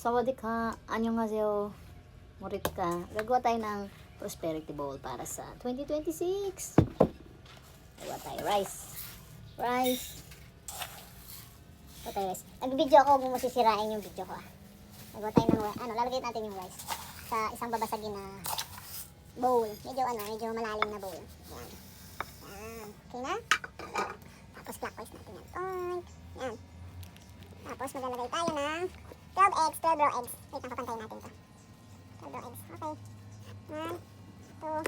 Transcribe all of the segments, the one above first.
Sawadee ka, annyeonghaseyo, murit ka. Gagawa tayo ng prosperity bowl para sa 2026. Gagawa tayo rice. Gagawa tayo rice. Nag-video ako, kung masisirain yung video ko. Gagawa tayo ng, lalagay natin yung rice sa isang babasagin na bowl. Medyo malalim na bowl. Yan. Yan. Okay na? Tapos clockwise natin yan. Toink. Yan. Tapos maglalagay tayo ng 12 eggs, 12 raw eggs. Wait lang, papantayin natin to. 12 raw eggs. Okay. 1, 2,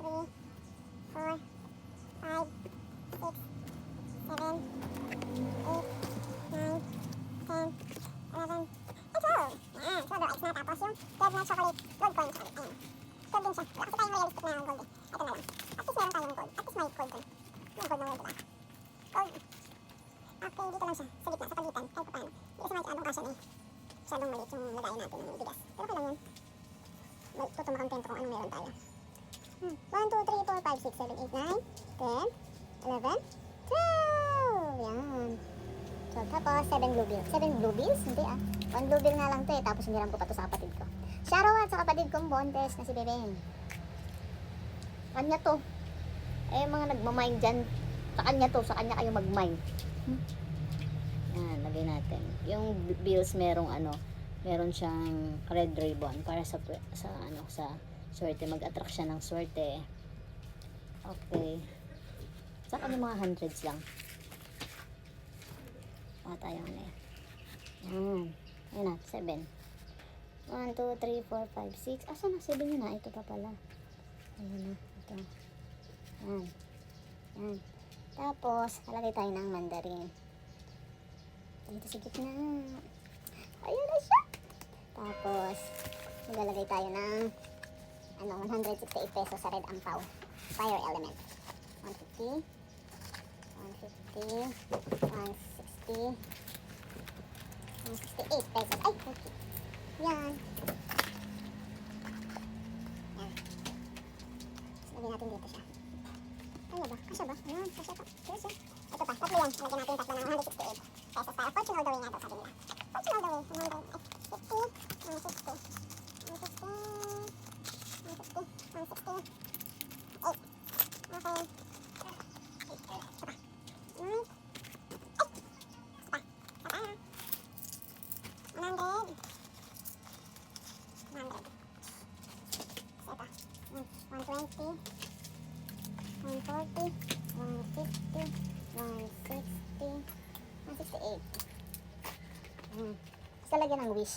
3, 4, 5, 6, 7, 8, 9, 10, 11, 12. Yan, 12 raw eggs na. Tapos yung 12 na chocolate, gold coin chocolate. Ayan. Gold din siya. Wala kasi tayong realistic na gold eh. Ito na lang. At least meron tayong gold. At least may gold dun. May gold na gold diba? Gold. Okay, dito lang siya. Sa gitna, sa pagitan. Kahit pa paano. Hindi kasi masyadong kasya na eh. Masyadong maliit yung lagayan natin ng bigas. Pero kailan yan? Tuto makontento kung anong meron tayo. 1, 2, 3, 4, 5, 6, 7, 8, 9, 10, 11, 12. Yan. So, tapos 7 blue bills. 7 blue bills? Hindi ah. 1 blue bill nga lang to eh. Tapos hiniram ko pa to sa kapatid ko. Shoutout sa kapatid kong Bontes na si Bebeng. Kanya to. Eh, mga nagmamine dyan. Sa kanya to. Sa kanya kayo magmine. Yan, lagay natin. Yung bills meron siyang red ribbon para sa swerte, mag-attract siya ng swerte. Okay. Saka yung mga hundreds lang. Tayo na yan. Yan. Yan na, 7. 1, 2, 3, 4, 5, 6. Asa na? 7 yun na. Ito pa pala. Ayan na. Ito. Yan. Yan. Tapos, lalagay tayo ng mandarin. Dito sa gitna. Ayan na siya. Tapos, maglalagay tayo ng 168 pesos sa red ampaw. Fire element. 150. 150. 160. 168 pesos. Ay, okay. Yan. Yan. Lagyan natin dito siya. Ano ba? Kasya ba? Ayan, kasya pa. Kasya. Ito pa, tatlo yan. Lagyan natin tatlo ng 168 pesos para fortune all the way nga ito, sabi nila. Fortune all the way. 160, 160, 160, 140, 150, 160, 168. Basta lagyan ng wish.